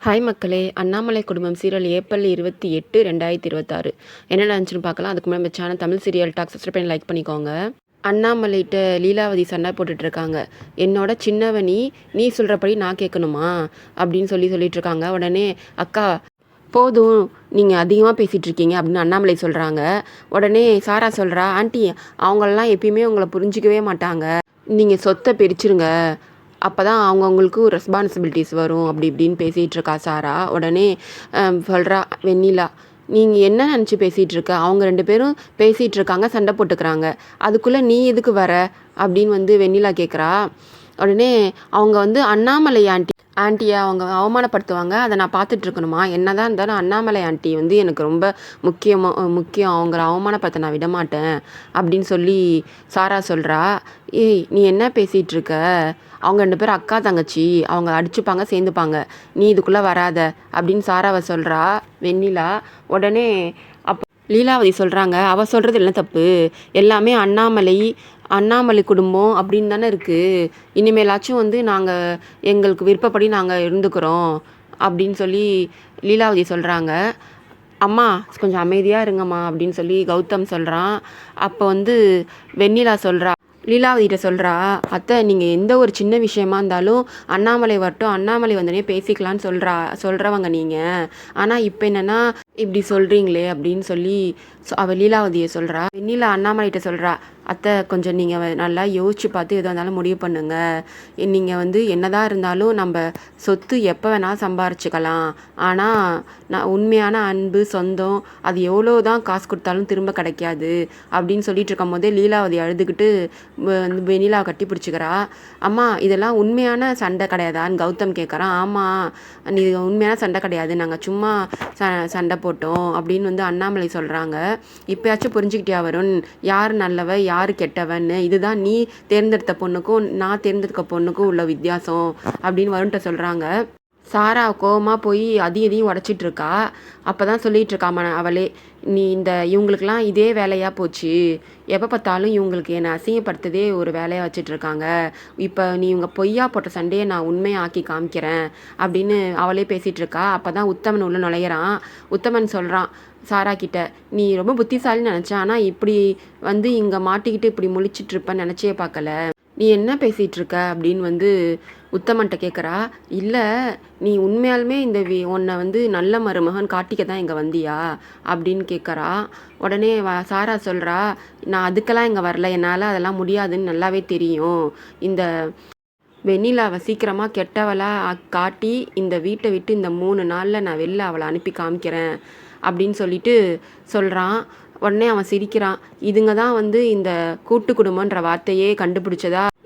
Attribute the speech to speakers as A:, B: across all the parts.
A: Hi மக்களே! அண்ணாமலை குடும்பம் serial April 28, 2026 என்ன நடந்துச்சுன்னு பார்க்கலாம். அதுக்கு முன்னாடி நம்ம channel Tamil serial talk subscribe பண்ணி லைக் பண்ணிக்கோங்க. அண்ணாமலைகிட்ட லீலாவதி சண்டை போட்டுட்ருக்காங்க. என்னோட சின்னவ நீ சொல்கிறபடி நான் கேட்கணுமா அப்படின்னு சொல்லிட்டுருக்காங்க. உடனே அக்கா போதும் நீங்கள் அதிகமாக பேசிகிட்ருக்கீங்க அப்படின்னு அண்ணாமலை சொல்கிறாங்க. உடனே சாரா சொல்கிறா, ஆண்டி அவங்களெலாம் எப்பயுமே உங்களை புரிஞ்சிக்கவே மாட்டாங்க. நீங்கள் சொத்தை பிரிச்சுருங்க, அப்போ தான் அவங்கவுங்களுக்கு ரெஸ்பான்சிபிலிட்டிஸ் வரும் அப்படி இப்படின்னு பேசிகிட்டு இருக்கா சாரா. உடனே சொல்கிறா வெண்ணிலா, நீங்கள் என்ன நினச்சி பேசிகிட்டு இருக்க? அவங்க 2 பேரும் பேசிகிட்டு இருக்காங்க, சண்டை போட்டுக்கிறாங்க, அதுக்குள்ளே நீ எதுக்கு வர அப்படின்னு வெண்ணிலா கேட்குறா. உடனே அவங்க அண்ணாமலை ஆண்டியை அவங்க அவமானப்படுத்துவாங்க, அதை நான் பார்த்துட்ருக்கணுமா? என்ன தான் இருந்தாலும் அண்ணாமலை ஆண்டி எனக்கு ரொம்ப முக்கியம், அவங்கள அவமானப்படுத்த நான் விடமாட்டேன் அப்படின்னு சாரா சொல்கிறா. ஏய் நீ என்ன பேசிகிட்ருக்க? அவங்க 2 பேரும் அக்கா தங்கச்சி, அவங்க அடிச்சுப்பாங்க சேர்ந்துப்பாங்க, நீ இதுக்குள்ளே வராத அப்படின்னு சாராவை சொல்கிறா வெண்ணிலா. உடனே அப்போ லீலாவதி சொல்கிறாங்க, அவள் சொல்கிறது என்ன தப்பு? எல்லாமே அண்ணாமலை குடும்பம் அப்படின்னு தானே இருக்குது. இனிமேலாச்சும் நாங்கள் எங்களுக்கு விருப்பப்படி நாங்கள் இருந்துக்கிறோம் அப்படின்னு லீலாவதி சொல்கிறாங்க. அம்மா கொஞ்சம் அமைதியாக இருங்கம்மா அப்படின்னு கௌதம் சொல்கிறான். அப்போ வெண்ணிலா சொல்கிறா, லீலாவதிகிட்ட சொல்கிறா, அத்தை நீங்கள் எந்த ஒரு சின்ன விஷயமா இருந்தாலும் அண்ணாமலை வரட்டும், அண்ணாமலை வந்தனே பேசிக்கலான்னு சொல்கிறவங்க நீங்கள். ஆனால் இப்போ என்னென்னா இப்படி சொல்கிறீங்களே அப்படின்னு அவள் லீலாவதியை சொல்கிறா. வெண்ணிலா அண்ணாமலைகிட்ட சொல்கிறா, அத்தை கொஞ்சம் நீங்கள் நல்லா யோசிச்சு பார்த்து எதாக இருந்தாலும் முடிவு பண்ணுங்கள். நீங்கள் என்னதான் இருந்தாலும் நம்ம சொத்து எப்போ வேணாலும் சம்பாரிச்சுக்கலாம், ஆனால் நான் உண்மையான அன்பு சொந்தம் அது எவ்வளோ தான் காசு கொடுத்தாலும் திரும்ப கிடைக்காது அப்படின்னு சொல்லிட்டு இருக்கும் போதே லீலாவதி அழுதுகிட்டு வெண்ணிலா கட்டி பிடிச்சிக்கிறா. அம்மா இதெல்லாம் உண்மையான சண்டை கிடையாதான்னு கௌதம் கேட்குறான். ஆமாம் இது உண்மையான சண்டை கிடையாது, நாங்கள் சும்மா சண்டை போட்டோம் அப்படின்னு அண்ணாமலை சொல்கிறாங்க. இப்போயாச்சும் புரிஞ்சுக்கிட்டியா வருண், யார் நல்லவ யார் கெட்டவன்னு? இதுதான் நீ தேர்ந்தெடுத்த பொண்ணுக்கும் நான் தேர்ந்தெடுக்க பொண்ணுக்கும் உள்ள வித்தியாசம் அப்படின்னு வருண்கிட்ட சொல்கிறாங்க. சாரா கோவமாக போய் அதையும் உடச்சிட்டு இருக்கா. அப்போ தான் சொல்லிகிட்டு இருக்காம அவளே, நீ இவங்களுக்கெல்லாம் இதே வேலையாக போச்சு, எப்போ பார்த்தாலும் இவங்களுக்கு என்னை அசிங்கப்படுத்ததே ஒரு வேலையாக வச்சிட்ருக்காங்க, இப்போ நீ இவங்க பொய்யா போட்ட சண்டையை நான் உண்மையாக ஆக்கி காமிக்கிறேன் அப்படின்னு அவளே பேசிகிட்டு இருக்கா. அப்போ தான் உத்தமன் உள்ள நுழையிறான். உத்தமன் சொல்கிறான் சாரா கிட்ட, நீ ரொம்ப புத்திசாலின்னு நினச்சேன், ஆனால் இப்படி இங்கே மாட்டிக்கிட்டு இப்படி முழிச்சிட்ருப்பேன்னு நினச்சே பார்க்கல, நீ என்ன பேசிகிட்ருக்க அப்படின்னு உத்தமன்ட்ட கேட்குறா. இல்லை நீ உண்மையாலுமே உன்னை நல்ல மருமகன் காட்டிக்க தான் இங்கே வந்தியா அப்படின்னு கேட்குறா. உடனே சாரா சொல்கிறா, நான் அதுக்கெல்லாம் இங்கே வரல, என்னால் அதெல்லாம் முடியாதுன்னு நல்லாவே தெரியும், இந்த வெண்ணிலாவை சீக்கிரமாக கெட்டவளாக காட்டி இந்த வீட்டை விட்டு இந்த 3 நாளில் நான் வெளில அவளை அனுப்பி காமிக்கிறேன் அப்படின்னு சொல்கிறான். உடனே அவன் சிரிக்கிறான். இதுங்க தான் இந்த கூட்டு குடும்பன்ற வார்த்தையே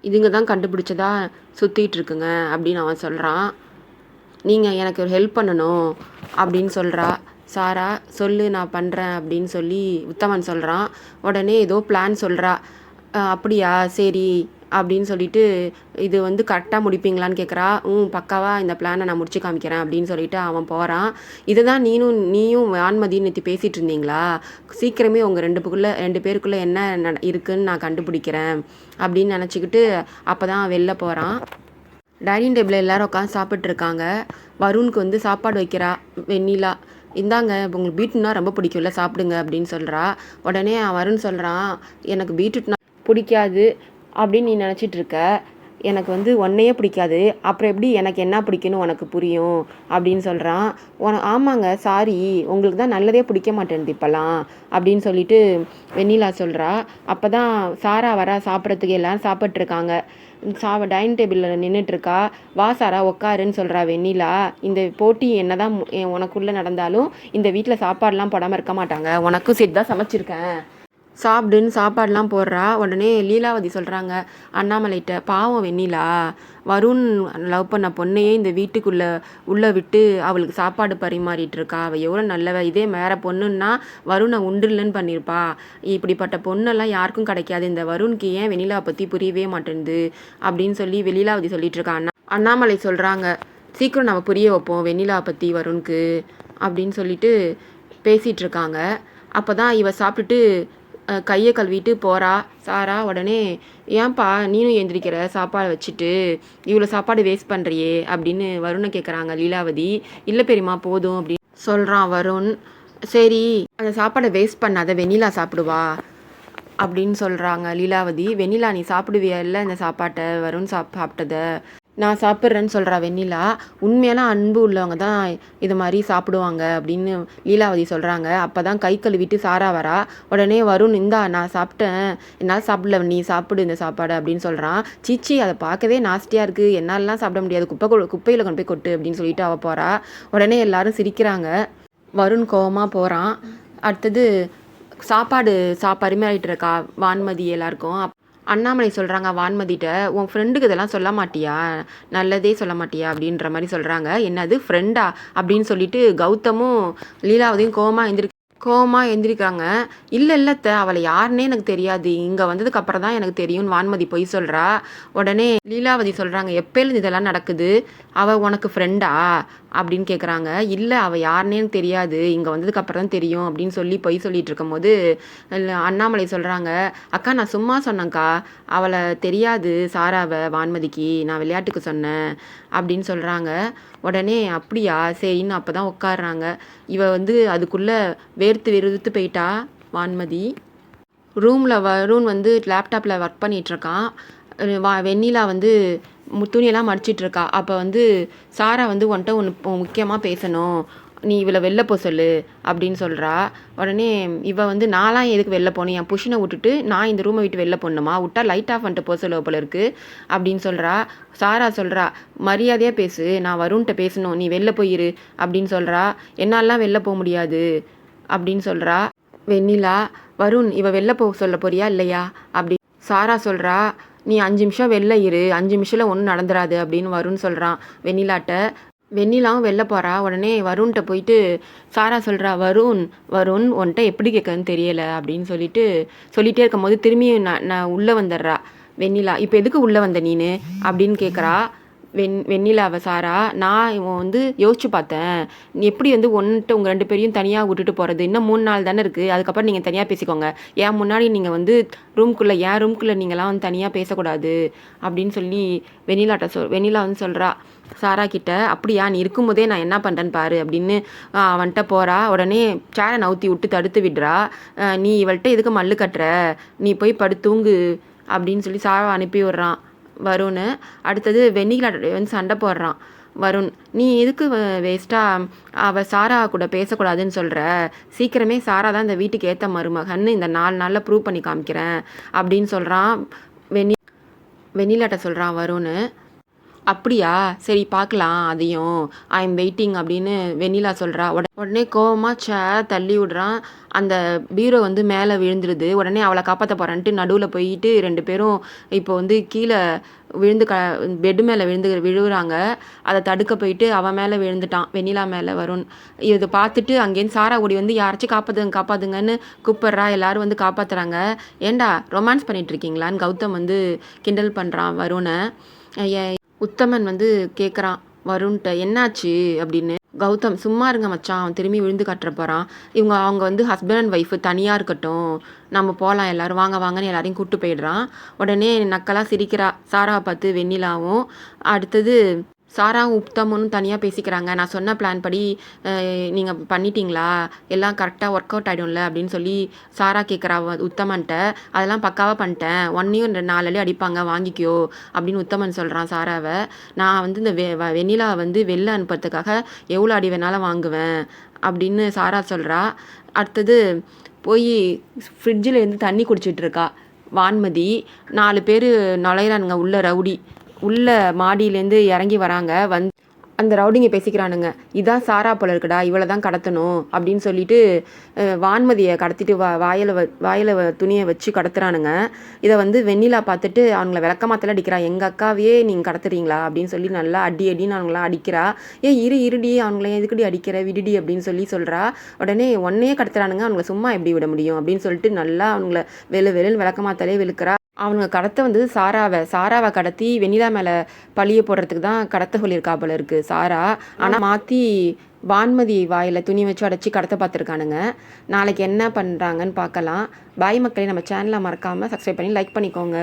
A: இதுங்க தான் கண்டுபிடிச்சதா சுற்றிட்டு இருக்குங்க அப்படின்னு அவன் சொல்கிறான். நீங்கள் எனக்கு ஒரு ஹெல்ப் பண்ணணும் அப்படின்னு சொல்கிறா சாரா. சொல்லு நான் பண்ணுறேன் அப்படின்னு உத்தமன் சொல்கிறான். உடனே ஏதோ பிளான் சொல்கிறா. அப்படியா சரி அப்படின்னு இது கரெக்டாக முடிப்பீங்களான்னு கேட்குறா. பக்காவாக இந்த பிளானை நான் முடிச்சு காமிக்கிறேன் அப்படின்னு அவன் போகிறான். இதை தான் நீயும் வான்மதியும் நேற்று பேசிகிட்டு இருந்தீங்களா? சீக்கிரமே உங்கள் 2 பேருக்குள்ளே என்ன இருக்குன்னு நான் கண்டுபிடிக்கிறேன் அப்படின்னு நினச்சிக்கிட்டு அப்போ தான் வெளில போகிறான். டைனிங் டேபிளில் எல்லோரும் உட்காந்து சாப்பிட்ருக்காங்க. வருணுக்கு சாப்பாடு வைக்கிறா வெண்ணிலா. இந்தாங்க உங்களுக்கு பீட்ரூட்னா ரொம்ப பிடிக்கும்ல, சாப்பிடுங்க அப்படின்னு சொல்கிறா. உடனே வருண் சொல்கிறான், எனக்கு பீட்ரூட்னா பிடிக்காது அப்படின்னு நீ நினச்சிட்ருக்க, எனக்கு உன்னையே பிடிக்காது, அப்புறம் எப்படி எனக்கு என்ன பிடிக்குன்னு உனக்கு புரியும் அப்படின்னு சொல்கிறான். ஆமாங்க சாரி, உங்களுக்கு தான் நல்லதே பிடிக்க மாட்டேன்து இப்போல்லாம் அப்படின்னு வெண்ணிலா சொல்கிறா. அப்போ தான் சாரா வர சாப்பிட்றதுக்கு எல்லோரும் சாப்பிட்ருக்காங்க. டைனிங் டேபிளில் நின்றுட்டுருக்கா. வா சாரா உக்காருன்னு சொல்கிறா வெண்ணிலா. இந்த போட்டி என்ன தான் உனக்குள்ளே நடந்தாலும் இந்த வீட்டில் சாப்பாடெலாம் போடாமல் இருக்க மாட்டாங்க, உனக்கும் சேர்த்து தான் சமைச்சிருக்கேன், சாப்பிடுன்னு சாப்பாடெலாம் போடுறா. உடனே லீலாவதி சொல்கிறாங்க அண்ணாமலைகிட்ட, பாவம் வெண்ணிலா, வருண் லவ் பண்ண பொண்ணையே இந்த உள்ளே விட்டு அவளுக்கு சாப்பாடு பரிமாறிட்டு இருக்கா, அவள் எவ்வளோ நல்லவ, இதே வேறு பொண்ணுன்னா வருணை உண்டுலன்னு பண்ணியிருப்பா, இப்படிப்பட்ட பொண்ணெல்லாம் யாருக்கும் கிடைக்காது, இந்த வருணுக்கு ஏன் வெண்ணிலாவை பற்றி புரியவே மாட்டேங்குது அப்படின்னு லீலாவதி சொல்லிட்டு இருக்கா. அண்ணாமலை சொல்கிறாங்க, சீக்கிரம் நம்ம புரிய வைப்போம் வெண்ணிலாவை பற்றி வருணுக்கு அப்படின்னு பேசிகிட்ருக்காங்க. அப்போ தான் இவ சாப்பிட்டுட்டு கையை கழுவிட்டு போகிறா சாரா. உடனே ஏன்பா நீனும் எந்திரிக்கிற சாப்பாடு வச்சுட்டு இவ்வளோ சாப்பாடு வேஸ்ட் பண்ணுறியே அப்படின்னு வருணை கேட்குறாங்க லீலாவதி. இல்லை பெரியம்மா போதும் அப்படின்னு சொல்கிறான் வருண். சரி அந்த சாப்பாடை வேஸ்ட் பண்ணாத வெண்ணிலா சாப்பிடுவா அப்படின்னு சொல்கிறாங்க லீலாவதி. வெண்ணிலா நீ சாப்பிடுவியா இல்லை இந்த சாப்பாட்டை வருண் சாப்பிட்டதை நான் சாப்பிட்றேன்னு சொல்கிறா வெண்ணிலா. உண்மையான அன்பு உள்ளவங்க தான் இது மாதிரி சாப்பிடுவாங்க அப்படின்னு லீலாவதி சொல்கிறாங்க. அப்போ தான் கை கழுவிட்டு சாரா வரா. உடனே வருண் இந்தா நான் சாப்பிட்டேன், என்னால் சாப்பிடல, நீ சாப்பிடு இந்த சாப்பாடு அப்படின்னு சொல்கிறான். சீச்சி அதை பார்க்கவே நாஸ்டியாக இருக்குது, என்னாலலாம் சாப்பிட முடியாது, குப்பையில் கொண்டு போய் கொட்டு அப்படின்னு சொல்லிட்டு அவள் போகிறா. உடனே எல்லாரும் சிரிக்கிறாங்க. வருண் கோவமாக போகிறான். அடுத்தது சாப்பாடு பரிமாறிட்டு இருக்கா வான்மதி எல்லாருக்கும். அண்ணாமலை சொல்கிறாங்க வான்மதிட்ட, உன் ஃப்ரெண்டுக்கு இதெல்லாம் சொல்ல மாட்டியா, நல்லதே சொல்ல மாட்டியா அப்படின்ற மாதிரி சொல்கிறாங்க. என்னது ஃப்ரெண்டா அப்படின்னு சொல்லிட்டு கௌதமும் லீலாவதியும் கோவமாக எந்திரிக்காங்க. இல்லை இல்லத்த அவளை யாருன்னே எனக்கு தெரியாது, இங்கே வந்ததுக்கு அப்புறம் தான் எனக்கு தெரியும்னு வான்மதி பொய் சொல்கிறா. உடனே லீலாவதி சொல்கிறாங்க எப்போலேருந்து இதெல்லாம் நடக்குது, அவள் உனக்கு ஃப்ரெண்டா அப்படின்னு கேட்குறாங்க. இல்லை அவள் யாருன்னே எனக்கு தெரியாது, இங்கே வந்ததுக்கு அப்புறம் தான் தெரியும் அப்படின்னு சொல்லி பொய் சொல்லிட்டு இருக்கும் போது அண்ணாமலை சொல்கிறாங்க, அக்கா நான் சும்மா சொன்னேங்க்கா, அவளை தெரியாது சாராவை வான்மதிக்கு, நான் விளையாட்டுக்கு சொன்னேன் அப்படின்னு சொல்கிறாங்க. உடனே அப்படியா சரின்னு அப்போ தான் உட்காடுறாங்க. இவ அதுக்குள்ளே வேர்த்து விறுத்து போயிட்டா வான்மதி. ரூமில் வருண் லேப்டாப்பில் ஒர்க் பண்ணிகிட்ருக்கான். வெண்ணிலா துணியெல்லாம் மடிச்சிட்ருக்கா. அப்போ சாரா உன்கிட்ட ஒன்று முக்கியமாக பேசணும், நீ இவளை வெளில போ சொல்லு அப்படின்னு சொல்கிறா. உடனே இவ நான்லாம் எதுக்கு வெளில போகணும், என் புருஷனை விட்டுட்டு நான் இந்த ரூமை விட்டு வெளில போடணுமா, விட்டா லைட் ஆஃப் பண்ணிட்டு போக சொல்லுவ போல இருக்குது அப்படின்னு சொல்கிறா. சாரா சொல்கிறா மரியாதையாக பேசு, நான் வருண்கிட்ட பேசணும், நீ வெளில போயிரு அப்படின்னு சொல்கிறா. என்னாலாம் வெளில போக முடியாது அப்படின்னு சொல்கிறா வெண்ணிலா. வருண் இவ வெளில போக சொல்ல போறியா இல்லையா அப்படி சாரா சொல்கிறா. நீ 5 நிமிஷம் வெளில இரு, 5 நிமிஷத்தில் ஒன்றும் நடந்துராது அப்படின்னு வருண் சொல்கிறான் வெண்ணிலாட்ட. வெண்ணிலாவும் வெளில போகிறா. உடனே வருண்கிட்ட போயிட்டு சாரா சொல்கிறா, வருண் உன்கிட்ட எப்படி கேட்கறதுன்னு தெரியலை அப்படின்னு சொல்லிகிட்டே இருக்கும் போது திரும்பியும் நான் உள்ளே வந்துடுறா வெண்ணிலா. இப்போ எதுக்கு உள்ளே வந்த நீனு அப்படின்னு கேட்குறா வெண்ணிலாவை சாரா. நான் இவன் யோசிச்சு பார்த்தேன், நீ எப்படி ஒன்றுட்டு உங்கள் 2 பேரையும் தனியாக விட்டுட்டு போகிறது, இன்னும் 3 நாள் தானே இருக்குது, அதுக்கப்புறம் நீங்கள் தனியாக பேசிக்கோங்க, ஏன் முன்னாடி நீங்கள் என் ரூம்குள்ளே நீங்களாம் தனியாக பேசக்கூடாது அப்படின்னு சொல்லி வெண்ணிலா சொல்கிறா சாரா கிட்ட. அப்படியா நீ இருக்கும்போதே நான் என்ன பண்ணுறேன்னு பாரு அப்படின்னு அவன்கிட்ட போகிறா. உடனே சேரை நவுத்தி விட்டு தடுத்து விடுறா. நீ இவள்கிட்ட எதுக்கு மல்லு கட்டுற, நீ போய் படுத்தூங்கு அப்படின்னு சொல்லி சாரா அனுப்பி விடுறான் வருண். அடுத்தது வெண்ணிலா சண்டை போடுறான் வருண். நீ எதுக்கு வேஸ்ட்டாக அவள் சாரா கூட பேசக்கூடாதுன்னு சொல்கிற, சீக்கிரமே சாரா தான் இந்த வீட்டுக்கு ஏற்ற மருமகன்னு இந்த 4 நாளில் ப்ரூவ் பண்ணி காமிக்கிறேன் அப்படின்னு சொல்கிறான் வெண்ணிலாட்ட சொல்கிறான் வருண். அப்படியா சரி பார்க்கலாம் அதையும், ஐ எம் வெயிட்டிங் அப்படின்னு வெண்ணிலா சொல்கிறா. உடனே கோவமாக சேர் தள்ளி விடுறான். அந்த பீரோ மேலே விழுந்துருது. உடனே அவளை காப்பாற்ற போகிறான்ட்டு நடுவில் போயிட்டு 2 பேரும் இப்போ கீழே விழுந்து பெட்டு மேலே விழுவுறாங்க. அதை தடுக்க போயிட்டு அவன் மேலே விழுந்துட்டான் வெண்ணிலா மேலே வருண். இதை பார்த்துட்டு அங்கேருந்து சாரா ஓடி யாராச்சும் காப்பாற்றுங்கன்னு கூப்பிட்றா. எல்லாரும் காப்பாற்றுறாங்க. ஏண்டா ரொமான்ஸ் பண்ணிகிட்ருக்கீங்களான்னு கௌதம் கிண்டல் பண்ணுறான் வருணை. உத்தமன் கேட்குறான் வருண்கிட்ட என்னாச்சு அப்படின்னு. கௌதம் சும்மா இருங்க மச்சான், அவன் திரும்பி விழுந்து கட்டுற போகிறான், அவங்க ஹஸ்பண்ட் அண்ட் ஒய்ஃபு தனியாக இருக்கட்டும், நம்ம போகலாம் எல்லோரும் வாங்க வாங்கன்னு எல்லாரையும் கூப்பிட்டு போயிடுறான். உடனே நக்கலாக சிரிக்கிறா சாராவை பார்த்து வெண்ணிலாவும். அடுத்தது சாராவும் உத்தமனும் தனியாக பேசிக்கிறாங்க. நான் சொன்ன பிளான் படி நீங்கள் பண்ணிட்டீங்களா, எல்லாம் கரெக்டாக ஒர்க் அவுட் ஆகிடும்ல அப்படின்னு சொல்லி சாரா கேட்குறா உத்தமன்ட்ட. அதெல்லாம் பக்காவாக பண்ணிட்டேன், 1 4 அடி அடிப்பாங்க வாங்கிக்கோ அப்படின்னு உத்தமன் சொல்கிறான் சாராவை. நான் இந்த வெண்ணிலா வெளில அனுப்புறதுக்காக எவ்வளோ அடி வேணாலும் வாங்குவேன் அப்படின்னு சாரா சொல்கிறா. அடுத்தது போய் ஃப்ரிட்ஜில் தண்ணி குடிச்சிட்ருக்கா வான்மதி. 4 பேர் நுழையிறானுங்க உள்ள ரவுடி. உள்ள மாடியிலேருந்து இறங்கி வராங்க. அந்த ரவுடிங்க பேசிக்கிறானுங்க, இதான் சாரா போல இருக்குடா, இவளை தான் கடத்தணும் அப்படின்னு சொல்லிட்டு வான்மதியை கடத்திட்டு வாயில் துணியை வச்சு கடத்துறானுங்க. இதை வெண்ணிலா பார்த்துட்டு அவங்கள விளக்கமாத்தல அடிக்கிறா. எங்கள் அக்காவையே நீங்கள் கடத்துறீங்களா அப்படின்னு சொல்லி நல்லா அடின்னு அவங்களாம் அடிக்கிறா. இருடி அவங்கள எதுக்கடி அடிக்கிற விடுடி அப்படின்னு சொல்கிறா. உடனே ஒன்னையே கடத்துறானுங்க, அவங்கள சும்மா எப்படி விட முடியும் அப்படின்னு சொல்லிட்டு நல்லா அவங்கள வெளுன்னு விளக்கமாத்தாலே வெளுக்கிறா. அவனுங்க கடத்த சாராவை கடத்தி வெண்ணிலா மேலே பழிய போடுறதுக்கு தான் கடத்த சொல்லியிருக்கா போல இருக்குது சாரா. ஆனால் மாற்றி வான்மதி வாயில் துணி வச்சு அடைச்சி கடத்த பார்த்துருக்கானுங்க. நாளைக்கு என்ன பண்ணுறாங்கன்னு பார்க்கலாம். பாய் மக்களே, நம்ம சேனலை மறக்காமல் சப்ஸ்கிரைப் பண்ணி லைக் பண்ணிக்கோங்க.